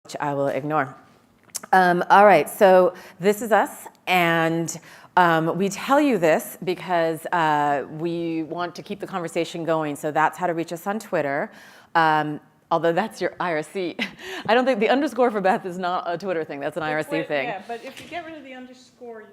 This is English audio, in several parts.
which I will ignore. All right, so this is us, and we tell you this because we want to keep the conversation going, so that's how to reach us on Twitter. Although that's your IRC. I don't think the underscore for Beth is not a Twitter thing, that's an IRC thing. Yeah, but if you get rid of the underscore, it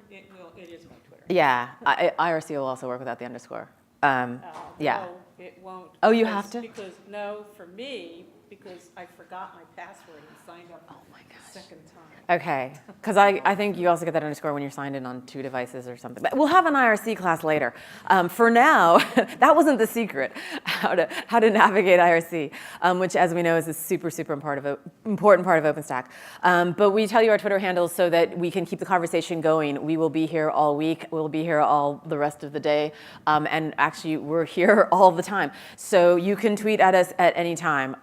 is my Twitter. Yeah, IRC will also work without the underscore. Yeah. No, it won't. Oh, you have to? Because, no, for me, because I forgot my password and signed up the second time. Okay, because I think you also get that underscore when you're signed in on 2 devices or something. But we'll have an IRC class later. For now, that wasn't the secret, how to navigate IRC, which, as we know, is a super important part of OpenStack. But we tell you our Twitter handles so that we can keep the conversation going. We will be here all week. We'll be here all the rest of the day. And actually, we're here all the time. So you can tweet at us at any time,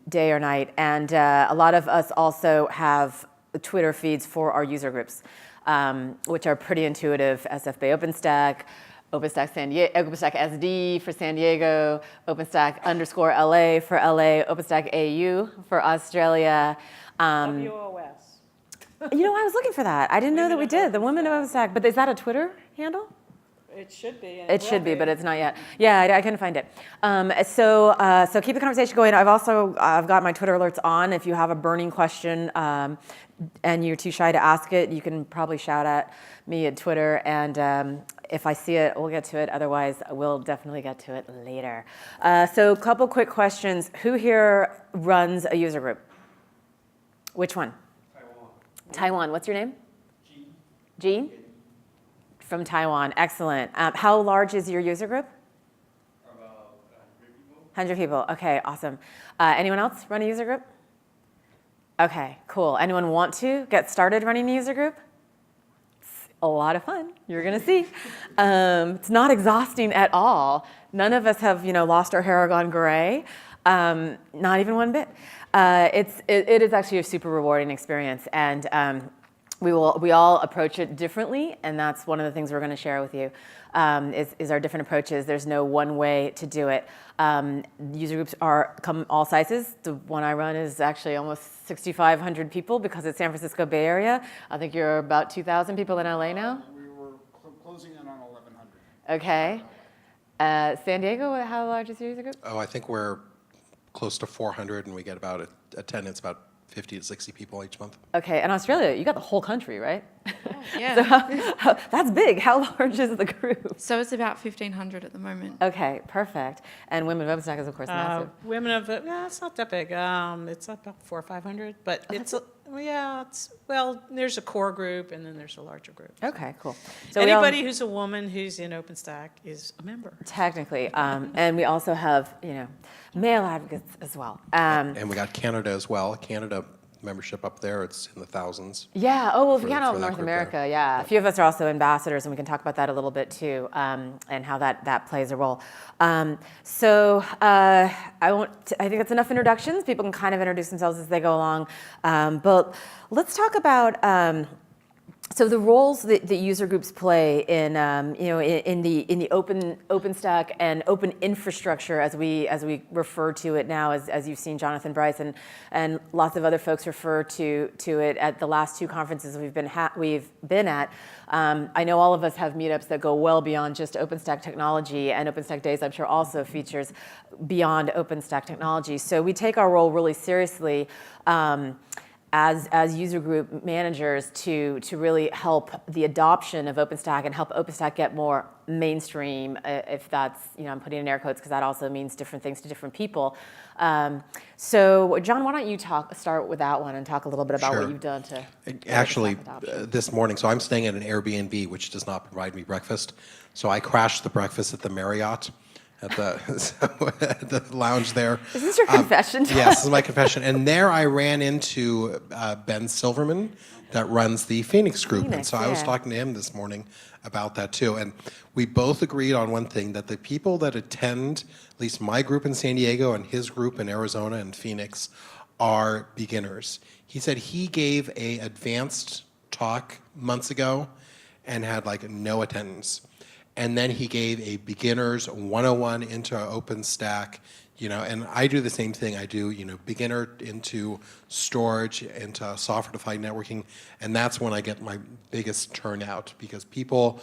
day or night. And a lot of us also have Twitter feeds for our user groups, which are pretty intuitive. SFB OpenStack, OpenStack OpenStack SD for San Diego, OpenStack _LA for LA, OpenStack AU for Australia. WOS. You know, I was looking for that. I didn't know that we did. The Women of OpenStack. But is that a Twitter handle? It should be. It should be, but it's not yet. Yeah, I couldn't find it. So keep the conversation going. I've got my Twitter alerts on. If you have a burning question and you're too shy to ask it, you can probably shout at me at Twitter. And if I see it, we'll get to it. Otherwise, we'll definitely get to it later. So a couple quick questions. Who here runs a user group? Which one? Taiwan. What's your name? Jean? From Taiwan, excellent. How large is your user group? About 100 people, okay, awesome. Anyone else run a user group? Okay, cool. Anyone want to get started running a user group? It's a lot of fun, you're gonna see. It's not exhausting at all. None of us have, lost our hair or gone gray. Not even one bit. It is actually a super rewarding experience, and we all approach it differently, and that's one of the things we're going to share with you, is our different approaches. There's no one way to do it. User groups come all sizes. The one I run is actually almost 6,500 people because it's San Francisco Bay Area. I think you're about 2,000 people in LA now? We were closing in on 1,100. Okay. San Diego, how large is your user group? Oh, I think we're close to 400, and we get about attendance about 50 to 60 people each month. Okay, and Australia, you got the whole country, right? Yeah. So that's big. How large is the group? So it's about 1,500 at the moment. Okay, perfect. And Women of OpenStack is, of course, massive. Women of it's not that big. It's about 400 or 500, but there's a core group and then there's a larger group. Okay, cool. So anybody who's a woman who's in OpenStack is a member. Technically, and we also have male advocates as well. And we got Canada as well. Canada membership up there, it's in the thousands. Yeah, oh, well, if we for count out that North group America, there. yeah. A few of us are also ambassadors, and we can talk about that a little bit too, and how that plays a role. I think that's enough introductions. People can kind of introduce themselves as they go along. But let's talk about so the roles that user groups play in in the OpenStack and open infrastructure, as we refer to it now, as you've seen Jonathan Bryce and lots of other folks refer to it at the last 2 conferences we've been at. I know all of us have meetups that go well beyond just OpenStack technology, and OpenStack Days, I'm sure, also features beyond OpenStack technology. So we take our role really seriously. As user group managers to really help the adoption of OpenStack and help OpenStack get more mainstream, if that's, I'm putting in air quotes because that also means different things to different people. So John, why don't you start with that one and talk a little bit about Sure. what you've done to Actually, adoption. this morning, so I'm staying at an Airbnb, which does not provide me breakfast. So I crashed the breakfast at the Marriott. At the lounge there. Is this your confession? Yes, this is my confession. And there I ran into Ben Silverman that runs the Phoenix group. And so I was talking to him this morning about that too. And we both agreed on one thing, that the people that attend, at least my group in San Diego and his group in Arizona and Phoenix, are beginners. He said he gave a advanced talk months ago and had no attendance. And then he gave a beginner's 101 into OpenStack. And I do the same thing. I do, beginner into storage, into software-defined networking, and that's when I get my biggest turnout because people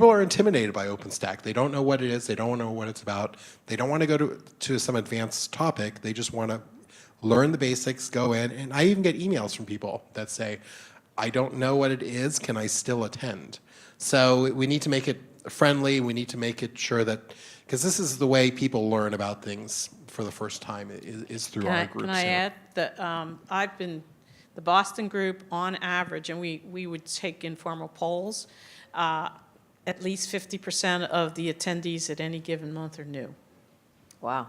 are intimidated by OpenStack. They don't know what it is. They don't know what it's about. They don't want to go to some advanced topic. They just want to learn the basics, go in, and I even get emails from people that say, I don't know what it is, can I still attend? So we need to make it friendly, we need to make it sure that, because this is the way people learn about things for the first time, is through our groups. Can I here. add that I've been, the Boston group on average, and we would take informal polls, at least 50% of the attendees at any given month are new. Wow.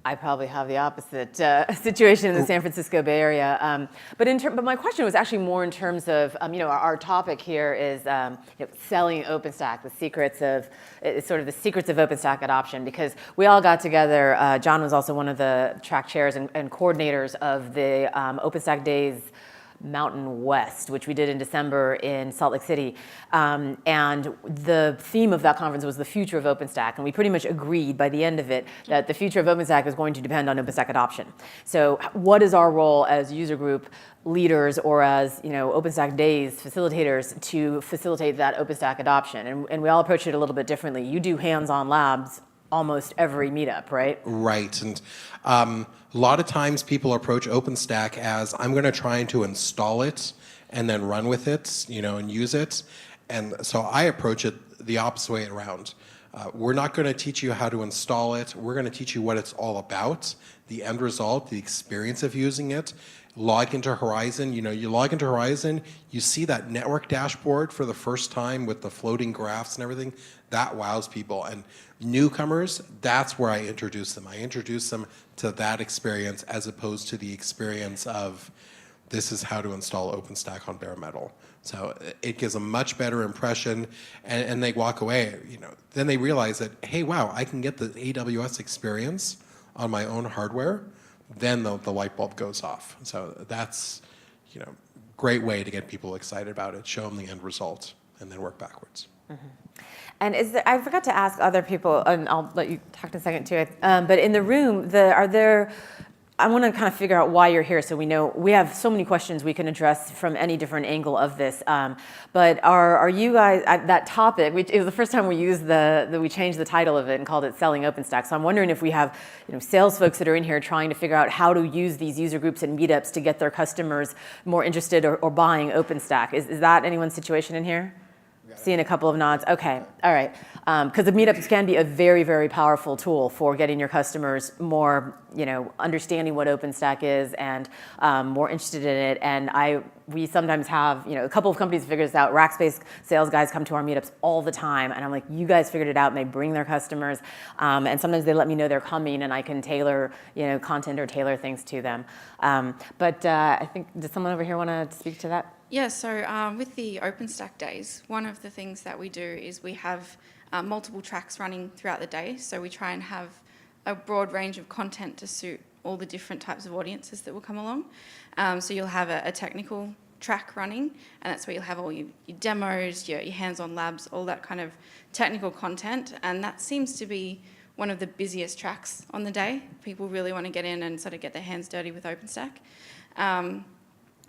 I probably have the opposite situation in the San Francisco Bay Area. But my question was actually more in terms of, our topic here is selling OpenStack, the secrets of OpenStack adoption, because we all got together. John was also one of the track chairs and coordinators of the OpenStack Days Mountain West, which we did in December in Salt Lake City. And the theme of that conference was the future of OpenStack. And we pretty much agreed by the end of it that the future of OpenStack is going to depend on OpenStack adoption. So what is our role as user group leaders or as OpenStack Days facilitators to facilitate that OpenStack adoption? And we all approach it a little bit differently. You do hands-on labs almost every meetup, right? Right, and a lot of times people approach OpenStack as, I'm going to try to install it and then run with it, and use it. And so I approach it the opposite way around. We're not going to teach you how to install it. We're going to teach you what it's all about, the end result, the experience of using it. Log into Horizon. You log into Horizon, you see that network dashboard for the first time with the floating graphs and everything. That wows people. And newcomers, that's where I introduce them. I introduce them to that experience as opposed to the experience of this is how to install OpenStack on bare metal. So it gives a much better impression, and they walk away. Then they realize that, hey, wow, I can get the AWS experience on my own hardware. Then the light bulb goes off. So that's, great way to get people excited about it. Show them the end result, and then work backwards. Mm-hmm. And I forgot to ask other people, and I'll let you talk in a second too. But in the room, I want to kind of figure out why you're here, so we know we have so many questions we can address from any different angle of this. But are you guys that topic? It was the first time we used we changed the title of it and called it Selling OpenStack. So I'm wondering if we have sales folks that are in here trying to figure out how to use these user groups and meetups to get their customers more interested or buying OpenStack. Is that anyone's situation in here? Seeing a couple of nods. Okay, all right. Because the meetups can be a very, very powerful tool for getting your customers more, understanding what OpenStack is and more interested in it. And we sometimes have, a couple of companies figure this out. Rackspace sales guys come to our meetups all the time, and I'm like, you guys figured it out, and they bring their customers. And sometimes they let me know they're coming, and I can tailor, content or tailor things to them. But I think, does someone over here want to speak to that? Yeah, so with the OpenStack days, one of the things that we do is we have multiple tracks running throughout the day. So we try and have a broad range of content to suit all the different types of audiences that will come along. So you'll have a technical track running, and that's where you'll have all your demos, your hands-on labs, all that kind of technical content. And that seems to be one of the busiest tracks on the day. People really want to get in and sort of get their hands dirty with OpenStack.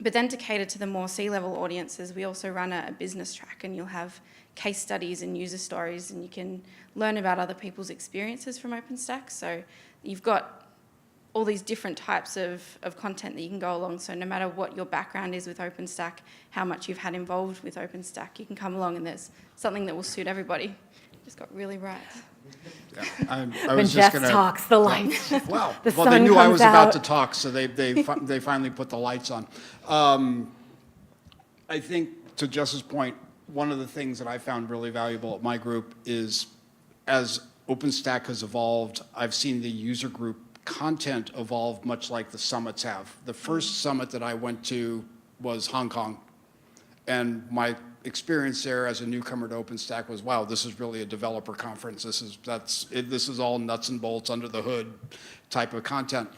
But then to cater to the more C-level audiences, we also run a business track, and you'll have case studies and user stories, and you can learn about other people's experiences from OpenStack. So you've got all these different types of content that you can go along. So no matter what your background is with OpenStack, how much you've had involved with OpenStack, you can come along and there's something that will suit everybody. Just got really right. Yeah, I When was Jeff just gonna. talks, the lights. Well, the well, sun they knew I comes was about out. to talk, so they finally put the lights on. I think to Jess's point, one of the things that I found really valuable at my group is, as OpenStack has evolved, I've seen the user group content evolve much like the summits have. The first summit that I went to was Hong Kong, and my experience there as a newcomer to OpenStack was, wow, this is really a developer conference. This is all nuts and bolts under the hood type of content.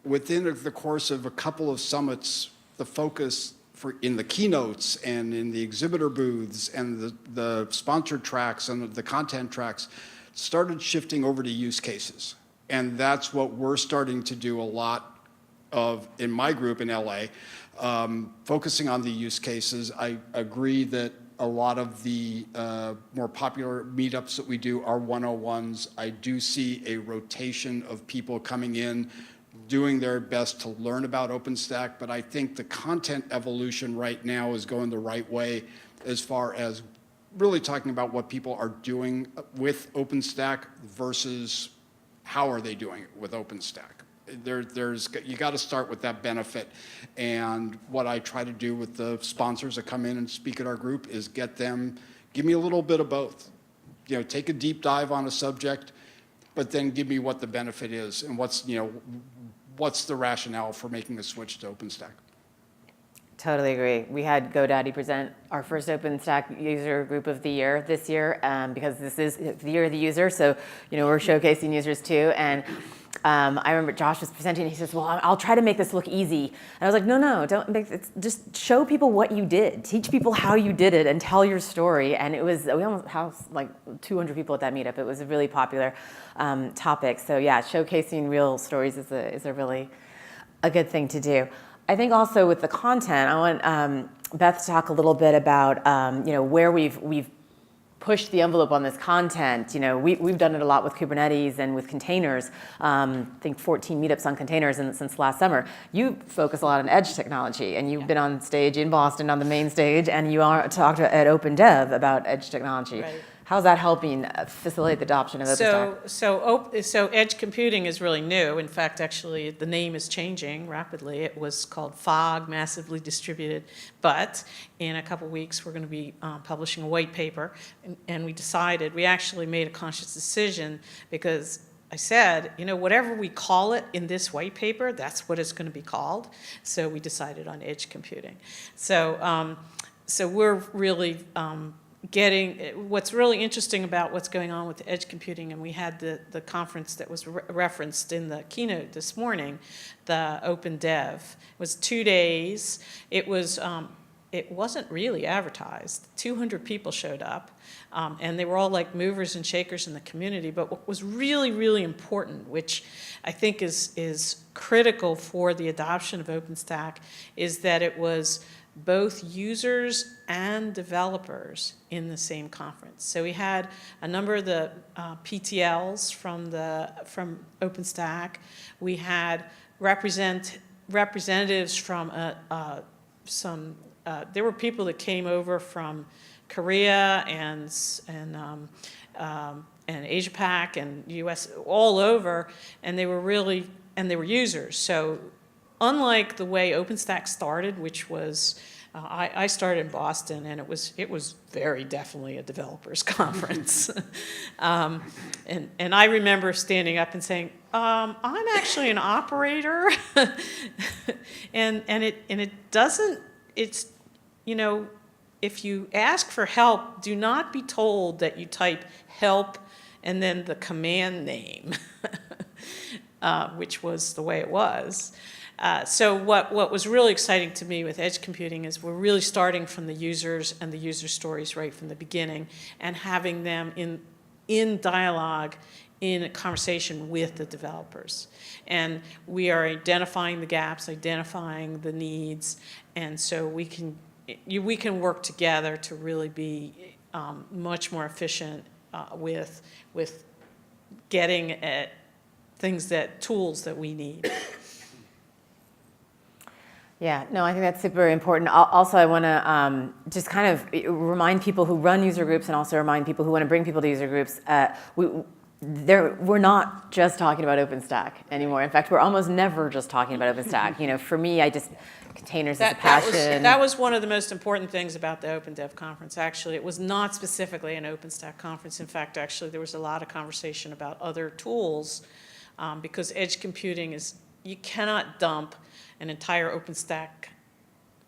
Within the course of a couple of summits, the focus in the keynotes and in the exhibitor booths and the sponsored tracks and the content tracks started shifting over to use cases. And that's what we're starting to do a lot of in my group in LA, focusing on the use cases. I agree that a lot of the more popular meetups that we do are 101s. I do see a rotation of people coming in, doing their best to learn about OpenStack, but I think the content evolution right now is going the right way as far as really talking about what people are doing with OpenStack versus how are they doing it with OpenStack. You got to start with that benefit, and what I try to do with the sponsors that come in and speak at our group is give me a little bit of both. You know, take a deep dive on a subject, but then give me what the benefit is and what's the rationale for making a switch to OpenStack. Totally agree. We had GoDaddy present our first OpenStack user group of the year this year because this is the year of the user. So, we're showcasing users too. And I remember Josh was presenting and he says, well, I'll try to make this look easy. And I was like, no, don't make it. Just show people what you did. Teach people how you did it and tell your story. And we almost had like 200 people at that meetup. It was a really popular topic. So yeah, showcasing real stories is a really a good thing to do. I think also with the content, I want Beth to talk a little bit about where we've pushed the envelope on this content. We've done it a lot with Kubernetes and with containers. I think 14 meetups on containers since last summer. You focus a lot on edge technology, and you've been on stage in Boston on the main stage, and you talked at OpenDev about edge technology. Right. How's that helping facilitate the adoption of OpenStack? So edge computing is really new. In fact, actually, the name is changing rapidly. It was called FOG, Massively Distributed. But in a couple weeks, we're going to be publishing a white paper. And we actually made a conscious decision because I said, whatever we call it in this white paper, that's what it's going to be called. So we decided on edge computing. So we're really what's really interesting about what's going on with edge computing, and we had the conference that was referenced in the keynote this morning, the OpenDev. It was 2 days. It wasn't really advertised. 200 people showed up, and they were all like movers and shakers in the community. But what was really, really important, which I think is critical for the adoption of OpenStack, is that it was both users and developers in the same conference. So we had a number of the PTLs from OpenStack. We had representatives from there were people that came over from Korea and Asia Pac and US, all over, and they were users. So unlike the way OpenStack started, which was, I started in Boston, and it was very definitely a developers conference. And I remember standing up and saying, I'm actually an operator. and it doesn't, it's, if you ask for help, do not be told that you type help and then the command name, which was the way it was. So what was really exciting to me with edge computing is we're really starting from the users and the user stories right from the beginning and having them in dialogue, in a conversation with the developers. And we are identifying the gaps, identifying the needs, and so we can work together to really be much more efficient with getting at tools that we need. Yeah, no, I think that's super important. Also, I want to just kind of remind people who run user groups and also remind people who want to bring people to user groups, we're not just talking about OpenStack anymore. In fact, we're almost never just talking about OpenStack. For me, containers is a passion. That was one of the most important things about the OpenDev conference. Actually, it was not specifically an OpenStack conference. In fact, actually, there was a lot of conversation about other tools because edge computing you cannot dump an entire OpenStack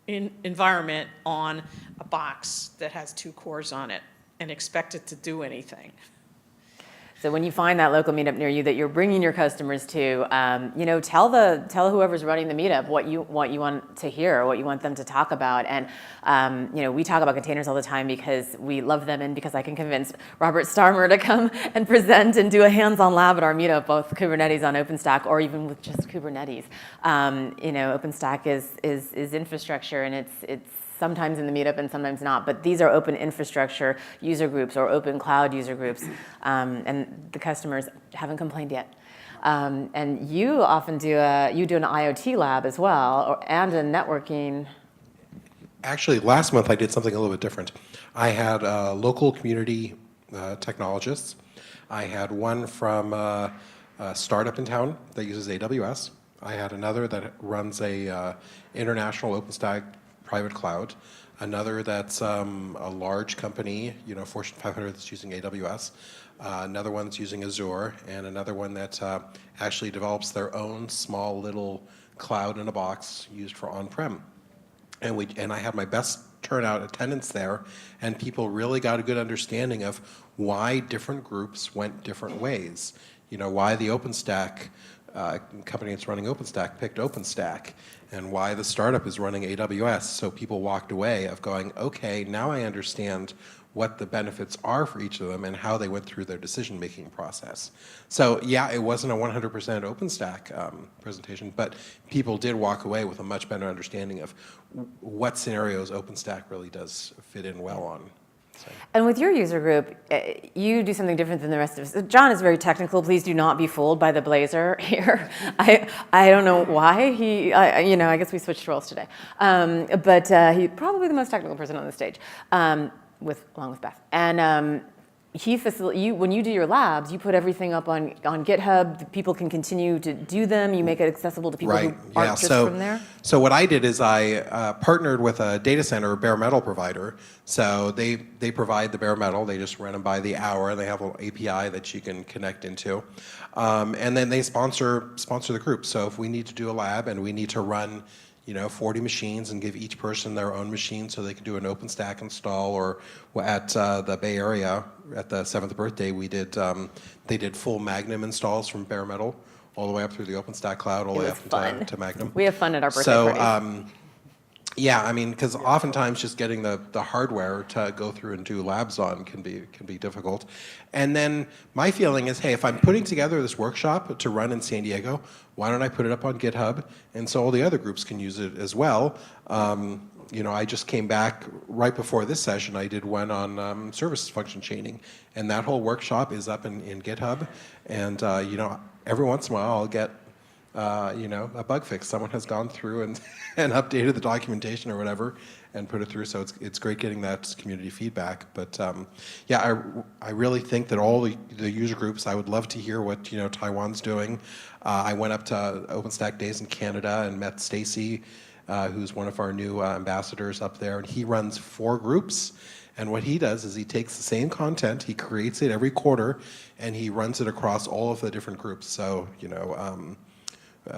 environment on a box that has 2 cores on it and expect it to do anything. So when you find that local meetup near you that you're bringing your customers to, tell whoever's running the meetup what you want to hear, what you want them to talk about. And we talk about containers all the time because we love them, and because I can convince Robert Starmer to come and present and do a hands-on lab at our meetup, both Kubernetes on OpenStack or even with just Kubernetes. OpenStack is infrastructure, and it's sometimes in the meetup and sometimes not, but these are open infrastructure user groups or open cloud user groups, and the customers haven't complained yet. And you often do an IoT lab as well, and a networking. Actually, last month I did something a little bit different. I had local community technologists. I had one from a startup in town that uses AWS. I had another that runs a international OpenStack private cloud, another that's a large company, Fortune 500 that's using AWS, another one that's using Azure, and another one that actually develops their own small little cloud in a box used for on-prem. And I had my best turnout attendance there, and people really got a good understanding of why different groups went different ways. Why the OpenStack company that's running OpenStack picked OpenStack, and why the startup is running AWS. So people walked away of going, okay, now I understand what the benefits are for each of them and how they went through their decision-making process. So yeah, it wasn't a 100% OpenStack presentation, but people did walk away with a much better understanding of what scenarios OpenStack really does fit in well on. So. And with your user group, you do something different than the rest of us. John is very technical. Please do not be fooled by the blazer here. I don't know why I guess we switched roles today. But he's probably the most technical person on the stage, along with Beth. And when you do your labs, you put everything up on GitHub. People can continue to do them. You make it accessible to people who aren't just from there. So what I did is I partnered with a data center bare metal provider. So they provide the bare metal. They just run them by the hour. They have an API that you can connect into, and then they sponsor the group. So if we need to do a lab and we need to run 40 machines and give each person their own machine so they can do an OpenStack install, or at the Bay Area at the 7th birthday they did full Magnum installs from bare metal all the way up through the OpenStack cloud all the way up to Magnum. We have fun at our birthday parties. Yeah, because oftentimes just getting the hardware to go through and do labs on can be difficult. And then my feeling is, hey, if I'm putting together this workshop to run in San Diego, why don't I put it up on GitHub, and so all the other groups can use it as well. I just came back right before this session. I did one on service function chaining, and that whole workshop is up in GitHub. And every once in a while I'll get a bug fix. Someone has gone through and updated the documentation or whatever and put it through. So it's great getting that community feedback. But I really think that all the user groups, I would love to hear what Taiwan's doing. I went up to OpenStack Days in Canada and met Stacy, who's one of our new ambassadors up there, and he runs 4 groups. And what he does is he takes the same content, he creates it every quarter, and he runs it across all of the different groups. So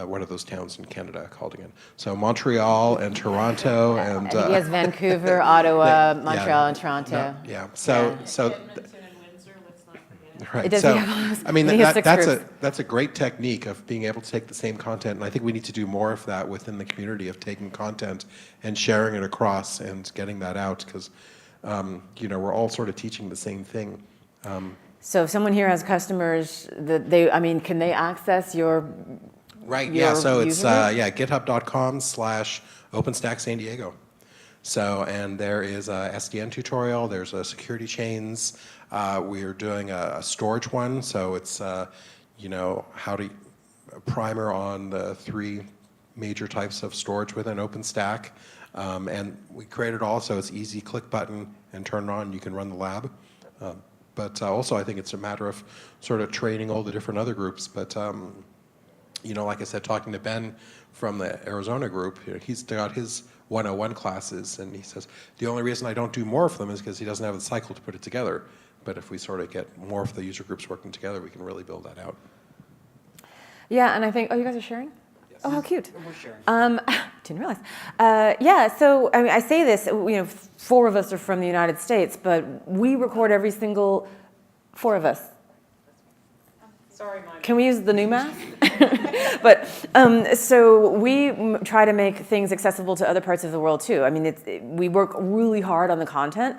what are those towns in Canada called again? So Montreal and Toronto and he has Vancouver, Ottawa, Montreal, and Toronto. So Edmonton and Windsor, let's not forget. right. It does, So that's a great technique of being able to take the same content, and I think we need to do more of that within the community of taking content and sharing it across and getting that out, because we're all sort of teaching the same thing. So if someone here has customers that can they access your Right, so it's github.com/OpenStack San Diego. So, and there is a SDN tutorial, there's a security chains, we are doing a storage one, so it's, how to primer on the 3 major types of storage within OpenStack. And we created all, so it's easy, click button and turn it on, you can run the lab. But also I think it's a matter of sort of training all the different other groups, but like I said, talking to Ben from the Arizona group, he's got his 101 classes, and he says, the only reason I don't do more of them is because he doesn't have the cycle to put it together. But if we sort of get more of the user groups working together, we can really build that out. Yeah, and I think, you guys are sharing? Yes. Oh, how cute. We're sharing. Didn't realize. So I say this, 4 of us are from the United States, but we record every single 4 of us. Sorry, Mike. Can we use the new math? But so we try to make things accessible to other parts of the world too. I mean, we work really hard on the content,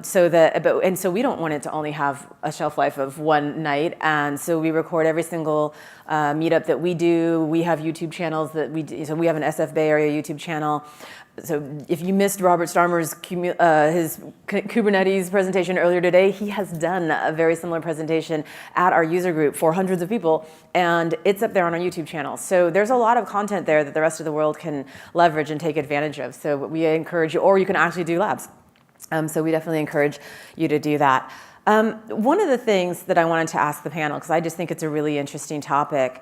so we don't want it to only have a shelf life of one night, and so we record every single meetup that we do. We have YouTube channels that we do. So we have an SF Bay Area YouTube channel. So if you missed Robert Starmer's his Kubernetes presentation earlier today, he has done a very similar presentation at our user group for hundreds of people, and it's up there on our YouTube channel. So there's a lot of content there that the rest of the world can leverage and take advantage of. So we encourage you, or you can actually do labs. So we definitely encourage you to do that. One of the things that I wanted to ask the panel, because I just think it's a really interesting topic,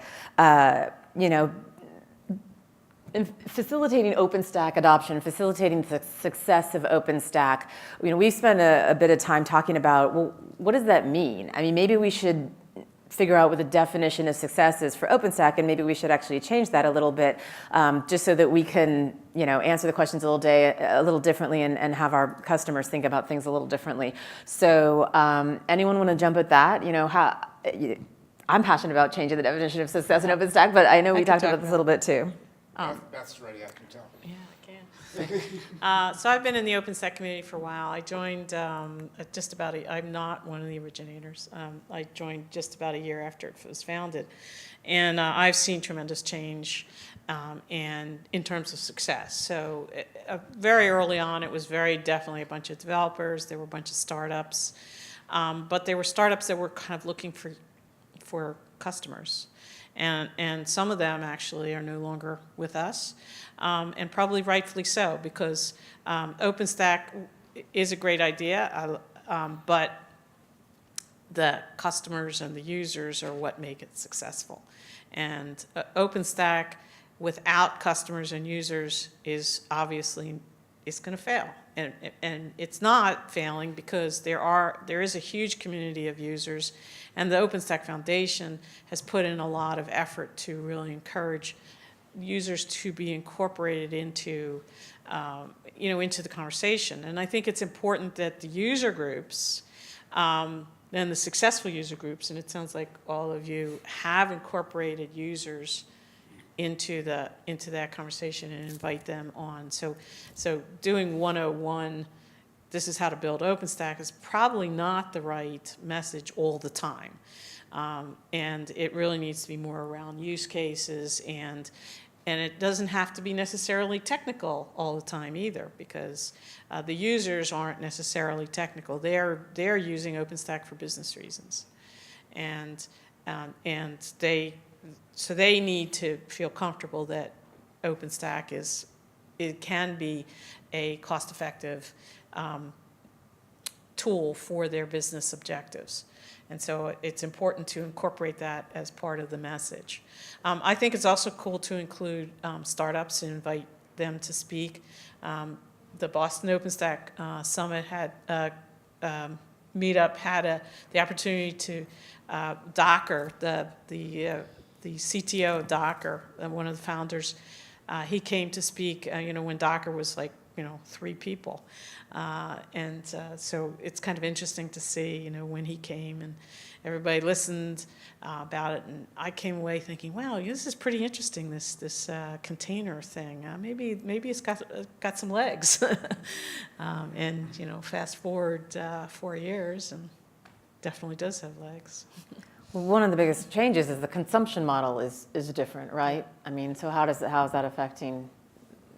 in facilitating OpenStack adoption, facilitating the success of OpenStack, we spent a bit of time talking about, well, what does that mean? I mean, maybe we should figure out what the definition of success is for OpenStack, and maybe we should actually change that a little bit, just so that we can, answer the questions a little differently and have our customers think about things a little differently. So, anyone want to jump at that? I'm passionate about changing the definition of success in OpenStack, but I know we talked about this a little bit too. Beth's ready, I can tell. Yeah, I can. So I've been in the OpenStack community for a while. I joined I'm not one of the originators. I joined just about a year after it was founded. And I've seen tremendous change and in terms of success. So very early on, it was very definitely a bunch of developers. There were a bunch of startups. But there were startups that were kind of looking for customers. And some of them actually are no longer with us, and probably rightfully so, because OpenStack is a great idea, but the customers and the users are what make it successful. And OpenStack without customers and users is obviously going to fail. And it's not failing because there is a huge community of users, and the OpenStack Foundation has put in a lot of effort to really encourage users to be incorporated into the conversation. And I think it's important that the user groups and the successful user groups, and it sounds like all of you have incorporated users into that conversation and invite them on. So doing 101, this is how to build OpenStack, is probably not the right message all the time. And it really needs to be more around use cases, and it doesn't have to be necessarily technical all the time either, because the users aren't necessarily technical. They're using OpenStack for business reasons, and they need to feel comfortable that OpenStack can be a cost-effective tool for their business objectives. And so it's important to incorporate that as part of the message. I think it's also cool to include startups and invite them to speak. The Boston OpenStack Summit Meetup had the opportunity to Docker, the CTO of Docker, one of the founders, he came to speak, when Docker was like, 3 people. So it's kind of interesting to see, when he came and everybody listened about it. And I came away thinking, wow, this is pretty interesting, this container thing. Maybe it's got some legs. And, fast forward 4 years and definitely does have legs. Well, one of the biggest changes is the consumption model is different, right? I mean, so how is that affecting,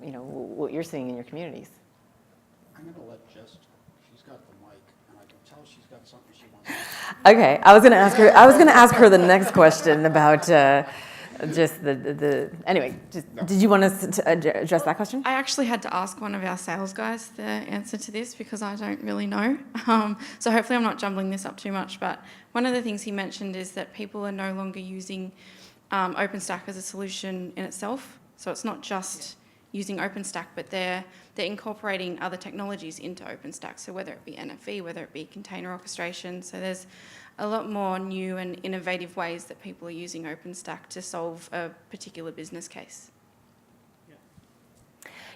what you're seeing in your communities? I'm going to let Jess talk. She's got the mic, and I can tell she's got something she wants to say. Okay, I was going to ask her the next question about just anyway, did you want us to address that question? I actually had to ask one of our sales guys the answer to this because I don't really know. So hopefully I'm not jumbling this up too much, but one of the things he mentioned is that people are no longer using OpenStack as a solution in itself. So it's not just using OpenStack, but they're incorporating other technologies into OpenStack. So whether it be NFV, whether it be container orchestration. So there's a lot more new and innovative ways that people are using OpenStack to solve a particular business case.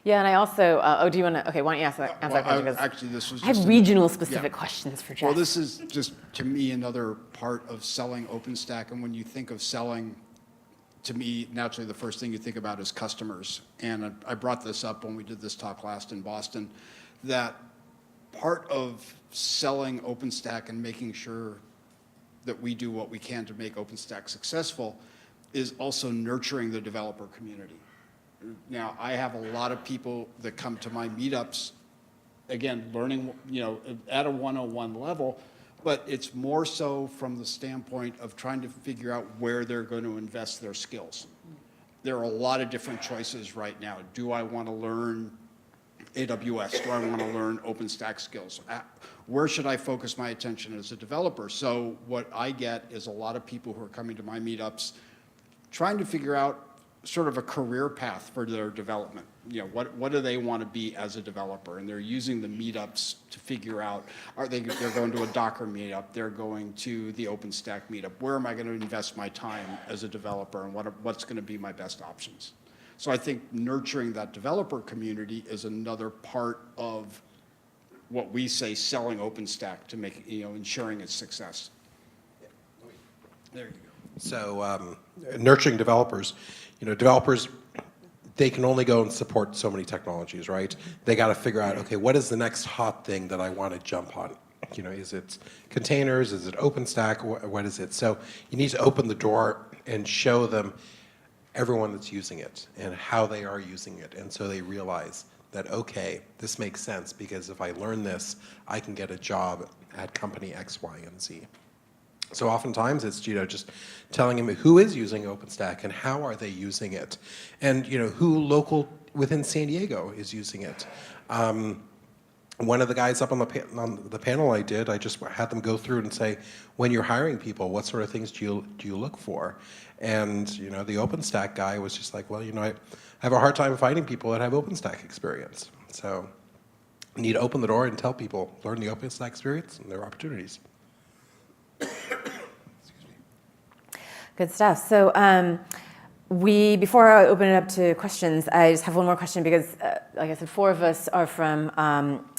Yeah, and I also, do you want to, okay, why don't you answer that Well, question? 'Cause actually, this was I have just regional specific yeah. questions for Jeff. Well, this is just, to me, another part of selling OpenStack. And when you think of selling, to me, naturally, the first thing you think about is customers. And I brought this up when we did this talk last in Boston, that part of selling OpenStack and making sure that we do what we can to make OpenStack successful is also nurturing the developer community. Now, I have a lot of people that come to my meetups, again, learning, at a 101 level, but it's more so from the standpoint of trying to figure out where they're going to invest their skills. There are a lot of different choices right now. Do I want to learn AWS? Do I want to learn OpenStack skills? Where should I focus my attention as a developer? So what I get is a lot of people who are coming to my meetups trying to figure out sort of a career path for their development. What do they want to be as a developer? And they're using the meetups to figure out, they're going to a Docker meetup, they're going to the OpenStack meetup. Where am I going to invest my time as a developer, and what's going to be my best options? So I think nurturing that developer community is another part of what we say selling OpenStack to make, ensuring its success. There you go. So nurturing developers, developers, they can only go and support so many technologies, right? They got to figure out, okay, what is the next hot thing that I want to jump on? Is it containers? Is it OpenStack? What is it? So you need to open the door and show them everyone that's using it and how they are using it. And so they realize that, okay, this makes sense because if I learn this, I can get a job at company X, Y, and Z. So oftentimes it's just telling them who is using OpenStack and how are they using it, and who local within San Diego is using it. One of the guys up on the panel I just had them go through and say, when you're hiring people, what sort of things do you look for? And the OpenStack guy was just like, well, I have a hard time finding people that have OpenStack experience. So you need to open the door and tell people, learn the OpenStack experience and there are opportunities. Good stuff. So before I open it up to questions, I just have one more question because, like I said, 4 of us are from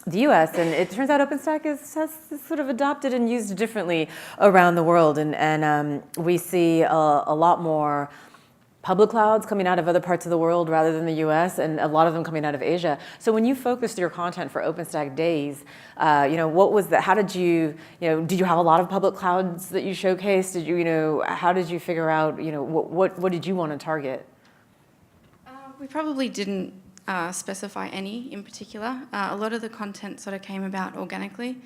the US, and it turns out OpenStack has sort of adopted and used differently around the world, and we see a lot more public clouds coming out of other parts of the world rather than the US, and a lot of them coming out of Asia. So when you focused your content for OpenStack Days, what was that? How did you have a lot of public clouds that you showcased? Did you, how did you figure out, what did you want to target? We probably didn't specify any in particular. A lot of the content sort of came about organically.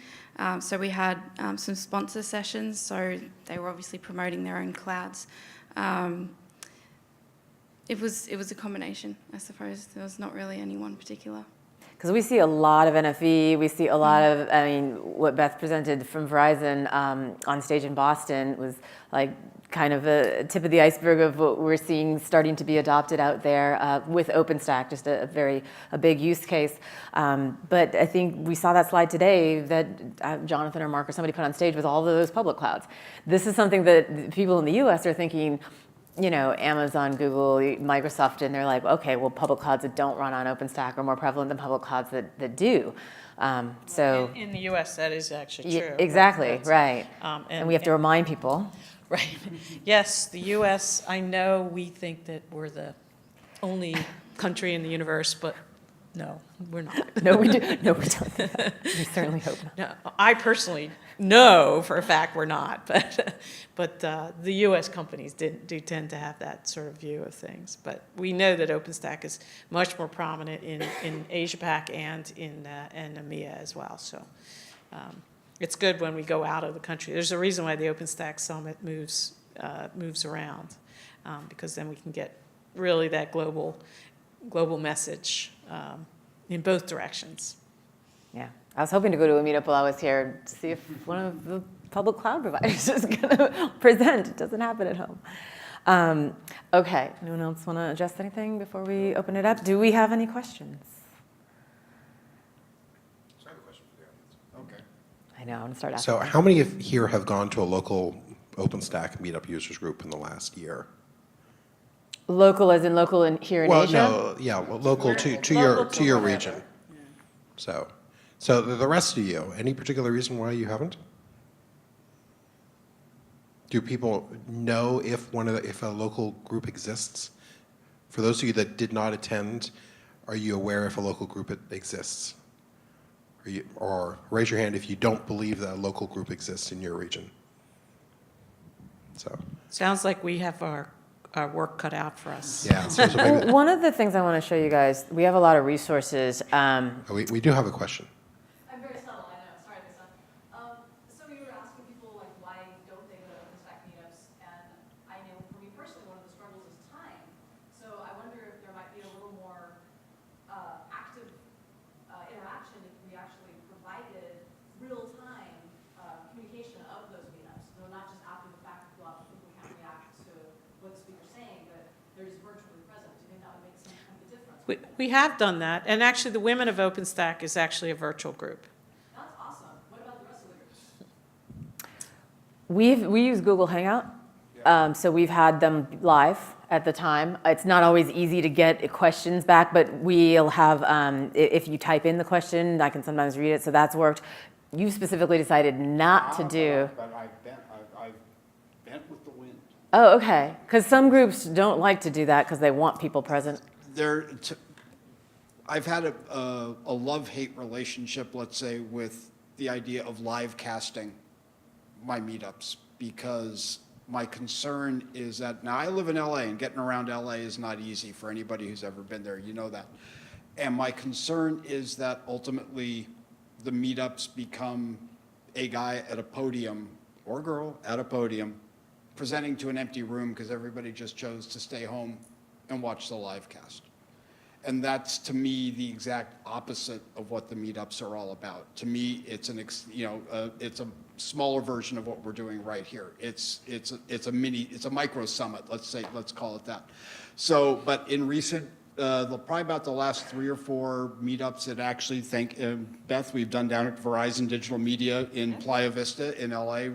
So we had some sponsor sessions, so they were obviously promoting their own clouds. It was a combination, I suppose. There was not really any one particular. Because we see a lot of NFV, we see a lot of, what Beth presented from Verizon on stage in Boston was like kind of a tip of the iceberg of what we're seeing starting to be adopted out there with OpenStack, just a big use case. But I think we saw that slide today that Jonathan or Mark or somebody put on stage with all of those public clouds. This is something that people in the US are thinking, Amazon, Google, Microsoft, and they're like, okay, well, public clouds that don't run on OpenStack are more prevalent than public clouds that do. So In the US, that is actually true. Exactly, right. And we have to remind people. Right. Yes, the US, I know we think that we're the only country in the universe, but no, we're not. No, we do. No, we don't. We certainly hope not. No, I personally know for a fact we're not, but the U.S. companies do tend to have that sort of view of things. But we know that OpenStack is much more prominent in Asia-Pac and in EMEA as well. So it's good when we go out of the country. There's a reason why the OpenStack Summit moves around, because then we can get really that global message in both directions. Yeah. I was hoping to go to a meetup while I was here to see if one of the public cloud providers is going to present. It doesn't happen at home. Okay. Anyone else want to address anything before we open it up? Do we have any questions? So I have a question for the audience. Okay. I know. I'm going to start asking. So how many here have gone to a local OpenStack meetup users group in the last year? Local as in local in here in Well, Asia? no, yeah, well, local to your region. So, the rest of you, any particular reason why you haven't? Do people know if if a local group exists? For those of you that did not attend, are you aware if a local group exists? Or raise your hand if you don't believe that a local group exists in your region. So. Sounds like we have our work cut out for us. Yeah. So maybe, Well, one of the things I want to show you guys, we have a lot of resources. we do have a question. I'm very subtle, I know. Sorry, Lisa. So you were asking people, like, why don't they go to OpenStack meetups? And I know for me personally, one of the struggles is time. So I wonder if there might be a little more active interaction if we actually provided real-time communication of those meetups. So not just after the fact that a lot of people can't react to what the speaker's saying, but they're just virtually present. Do you think that would make some kind of a difference? We have done that, and actually the Women of OpenStack is actually a virtual group. That's awesome. What about the rest of the groups? We use Google Hangout, so we've had them live at the time. It's not always easy to get questions back, but we'll have, if you type in the question, I can sometimes read it, so that's worked. You specifically decided not to do. But I've bent with the wind. Oh, okay, because some groups don't like to do that because they want people present. I've had a love-hate relationship, let's say, with the idea of live casting my meetups, because my concern is that, now I live in LA, and getting around LA is not easy for anybody who's ever been there, you know that. And my concern is that ultimately the meetups become a guy at a podium, or girl at a podium, presenting to an empty room because everybody just chose to stay home and watch the live cast. And that's, to me, the exact opposite of what the meetups are all about. To me, it's it's a smaller version of what we're doing right here. It's a micro summit. Let's call it that. So, but in recent, probably about the last 3 or 4 meetups that actually Beth, we've done down at Verizon Digital Media in Playa Vista in LA.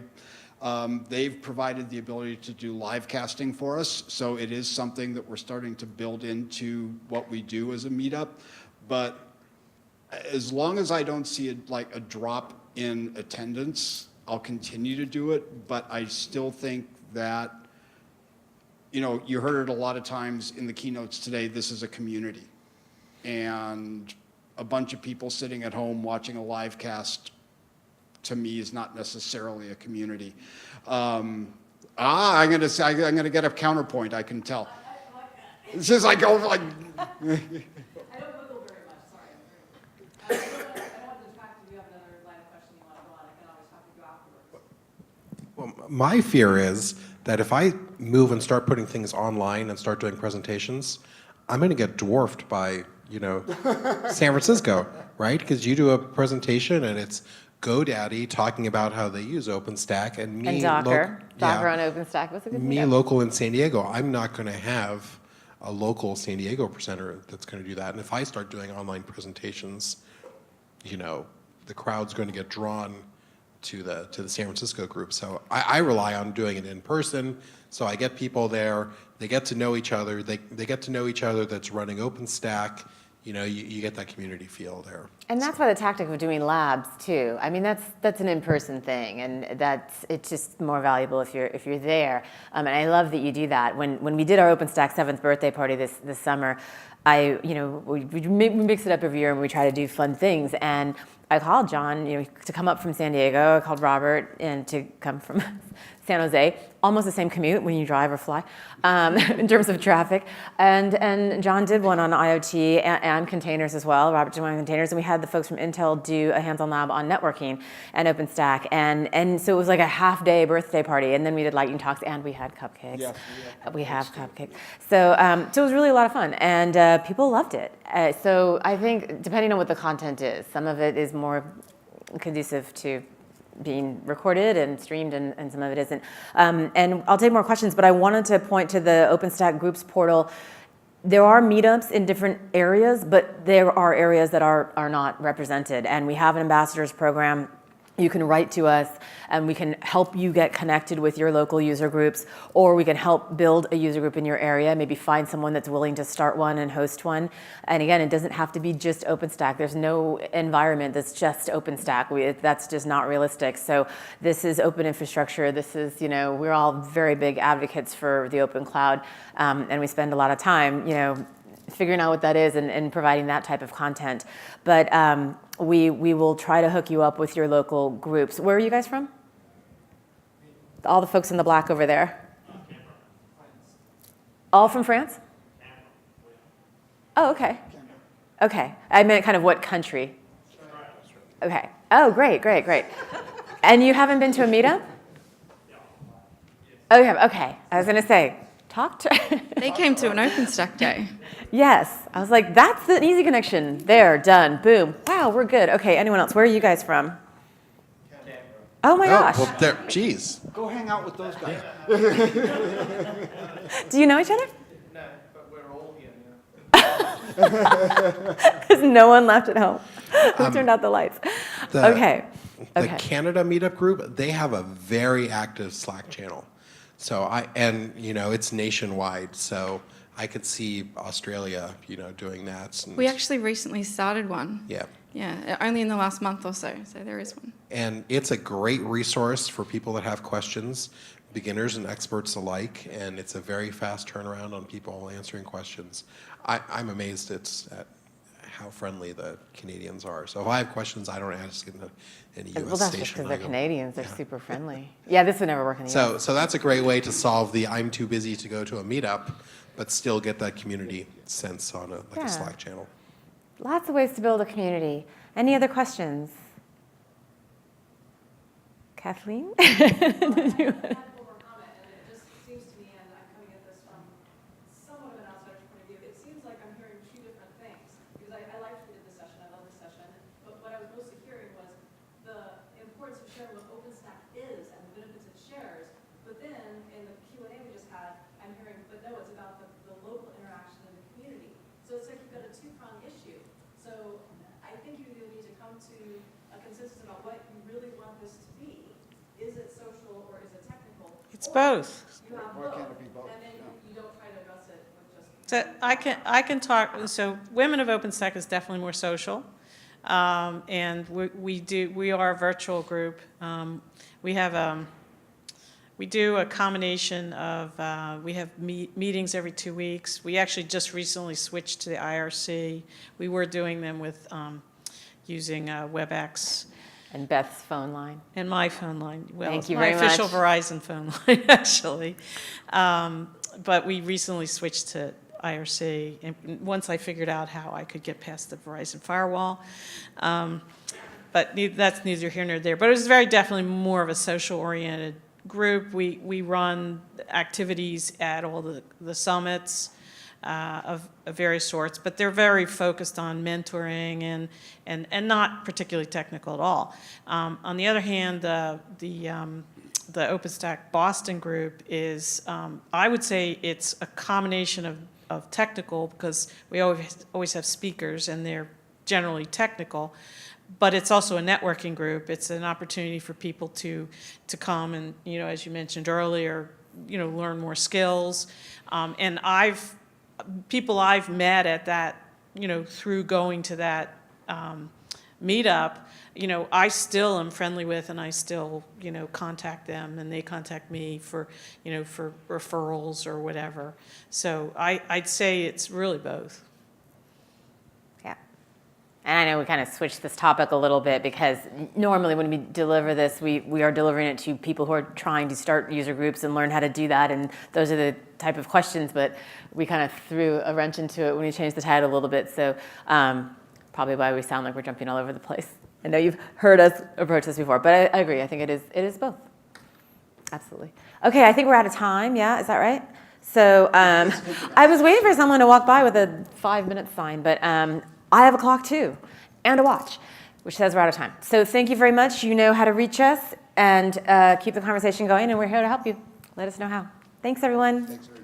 They've provided the ability to do live casting for us, so it is something that we're starting to build into what we do as a meetup. But as long as I don't see a drop in attendance, I'll continue to do it. But I still think that, you heard it a lot of times in the keynotes today, this is a community. And a bunch of people sitting at home watching a live cast, to me, is not necessarily a community. I'm gonna get a counterpoint, I can tell. I like that. It's just like, I don't Google very much, sorry. I don't want to distract you. You have another line of questioning you want to go on. I can always talk to you afterwards. Well, my fear is that if I move and start putting things online and start doing presentations, I'm going to get dwarfed by, San Francisco, right? Because you do a presentation and it's GoDaddy talking about how they use OpenStack, and me, And Docker on OpenStack was a good me meetup. local in San Diego. I'm not going to have a local San Diego presenter that's going to do that. And if I start doing online presentations, the crowd's going to get drawn to the San Francisco group. So I rely on doing it in person. So I get people there. They get to know each other. They get to know each other that's running OpenStack. You get that community feel there. And that's why the tactic of doing labs too. I mean, that's an in-person thing, and it's just more valuable if you're there. And I love that you do that. When we did our OpenStack 7th birthday party this summer, we mix it up every year and we try to do fun things. And I called John, to come up from San Diego. I called Robert and to come from San Jose. Almost the same commute when you drive or fly, in terms of traffic. And John did one on IoT and containers as well. Robert did one on containers, and we had the folks from Intel do a hands-on lab on networking and OpenStack. And so it was like a half-day birthday party, and then we did lightning talks, and we had cupcakes. Yes, we have cupcakes. So it was really a lot of fun, and people loved it. So I think, depending on what the content is, some of it is more conducive to being recorded and streamed, and some of it isn't. And I'll take more questions, but I wanted to point to the OpenStack Groups portal. There are meetups in different areas, but there are areas that are not represented. And we have an ambassadors program you can write to us and we can help you get connected with your local user groups, or we can help build a user group in your area, maybe find someone that's willing to start one and host one. And again, it doesn't have to be just OpenStack. There's no environment that's just OpenStack. That's just not realistic. So this is open infrastructure. This is, we're all very big advocates for the open cloud. And we spend a lot of time, figuring out what that is and providing that type of content. But we will try to hook you up with your local groups. Where are you guys from? All the folks in the black over there. All from France? Oh, okay. Okay. I meant kind of what country? Okay. Oh, great. And you haven't been to a meetup? Oh, you have? Okay. I was going to say, talk to... They came to an OpenStack day. Yes. I was like, that's an easy connection. There, done, boom. Wow, we're good. Okay, anyone else? Where are you guys from? Oh my gosh. Well, there, geez. Go hang out with those guys. Do you know each other? No, but we're all here now. Because no one left at home. Who turned out the lights? Okay. The Canada meetup group, they have a very active Slack channel. So it's nationwide. So I could see Australia, doing that. And We actually recently started one. yeah. Yeah, only in the last month or so there is one. And it's a great resource for people that have questions, beginners and experts alike. And it's a very fast turnaround on people answering questions. I'm amazed at how friendly the Canadians are. So if I have questions, I don't ask in any U.S. Well, that's just station. because they're I go, Canadians. They're super friendly. Yeah, this would never work in the US. So that's a great way to solve the I'm too busy to go to a meetup, but still get that community sense on a Slack channel. Lots of ways to build a community. Any other questions? Kathleen? I had one more comment, and it just seems to me, and I'm coming at this from somewhat of an outsider's point of view, it seems like I'm hearing two different things. Because I liked we did this session, I love this session, but what I was mostly hearing was the importance of sharing what OpenStack is and the benefits it shares. But then in the Q&A we just had, I'm hearing, but no, it's about the local interaction in the community. So it's like you've got a two-pronged issue. So I think you either need to come to a consensus about what you really want this to be. Is it social or is it technical? It's both. You have Why both, can't it be both? and then you don't try to address it with just. So I can talk. So Women of OpenStack is definitely more social, and we are a virtual group. We do a combination of we have meetings every 2 weeks. We actually just recently switched to the IRC. We were doing them with using WebEx. And Beth's phone line. And my phone line. Well, Thank it's you my very official much. Verizon phone line, actually. But we recently switched to IRC, and once I figured out how I could get past the Verizon firewall. But that's neither here nor there. But it was very definitely more of a social-oriented group. We run activities at all the summits of various sorts, but they're very focused on mentoring and not particularly technical at all. On the other hand, the OpenStack Boston group is, I would say it's a combination of technical, because we always have speakers and they're generally technical, but it's also a networking group. It's an opportunity for people to come and, as you mentioned earlier, learn more skills. And people I've met at that, through going to that meetup, I still am friendly with, and I still, contact them, and they contact me for, for referrals or whatever. So I'd say it's really both. Yeah. And I know we kind of switched this topic a little bit, because normally when we deliver this, we are delivering it to people who are trying to start user groups and learn how to do that, and those are the type of questions, but we kind of threw a wrench into it when we changed the title a little bit, so probably why we sound like we're jumping all over the place. I know you've heard us approach this before, but I agree. I think it is both. Absolutely. Okay, I think we're out of time. Yeah, is that right? So I was waiting for someone to walk by with a 5-minute sign, but I have a clock too, and a watch, which says we're out of time. So thank you very much. You know how to reach us, and keep the conversation going, and we're here to help you. Let us know how. Thanks, everyone. Thanks, everybody.